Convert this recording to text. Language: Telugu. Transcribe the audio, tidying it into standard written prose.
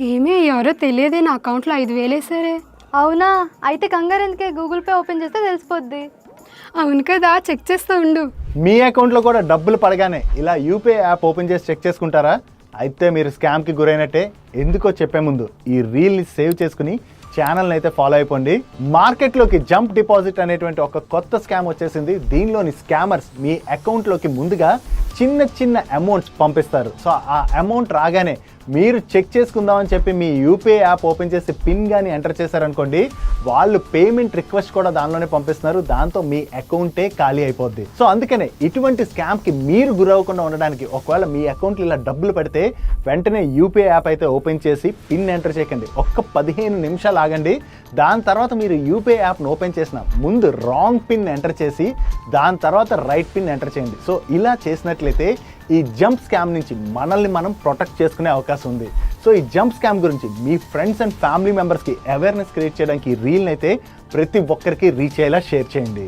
ఏమీ ఎవరో తెలియదే నా అకౌంట్లో 5,000 వేసారే. అవునా? అయితే కంగారు ఎందుకే, గూగుల్ పే ఓపెన్ చేస్తే తెలిసిపోద్ది. అవును కదా, చెక్ చేస్తూ ఉండు. మీ అకౌంట్లో కూడా డబ్బులు పడగానే ఇలా యూపీఐ యాప్ ఓపెన్ చేసి చెక్ చేసుకుంటారా? అయితే మీరు స్కామ్కి గురైనట్టే. ఎందుకో చెప్పే ముందు ఈ రీల్ని సేవ్ చేసుకుని ఛానల్ని అయితే ఫాలో అయిపోండి. మార్కెట్లోకి జంప్ డిపాజిట్ అనేటువంటి ఒక కొత్త స్కామ్ వచ్చేసింది. దీనిలోని స్కామర్స్ మీ అకౌంట్లోకి ముందుగా చిన్న చిన్న అమౌంట్స్ పంపిస్తారు. సో ఆ అమౌంట్ రాగానే మీరు చెక్ చేసుకుందామని చెప్పి మీ యూపీఐ యాప్ ఓపెన్ చేసి పిన్ కానీ ఎంటర్ చేశారనుకోండి, వాళ్ళు పేమెంట్ రిక్వెస్ట్ కూడా దానిలోనే పంపిస్తున్నారు. దాంతో మీ అకౌంటే ఖాళీ అయిపోద్ది. సో అందుకనే ఇటువంటి స్కామ్కి మీరు గురవ్వకుండా ఉండడానికి, ఒకవేళ మీ అకౌంట్లో ఇలా డబ్బులు పడితే వెంటనే యూపీఐ యాప్ అయితే ఓపెన్ చేసి పిన్ ఎంటర్ చేయకండి. ఒక్క 15 నిమిషాలు ఆగండి. దాని తర్వాత మీరు యూపీఐ యాప్ను ఓపెన్ చేసిన ముందు రాంగ్ పిన్ ఎంటర్ చేసి దాని తర్వాత రైట్ పిన్ ఎంటర్ చేయండి. సో ఇలా చేసినట్లయితే ఈ జంప్ స్కామ్ నుంచి మనల్ని మనం ప్రొటెక్ట్ చేసుకునే అవకాశం ఉంది. సో ఈ జంప్ స్కామ్ గురించి మీ ఫ్రెండ్స్ అండ్ ఫ్యామిలీ మెంబర్స్కి అవేర్నెస్ క్రియేట్ చేయడానికి ఈ రీల్ని అయితే ప్రతి ఒక్కరికి రీచ్ అయ్యేలా షేర్ చేయండి.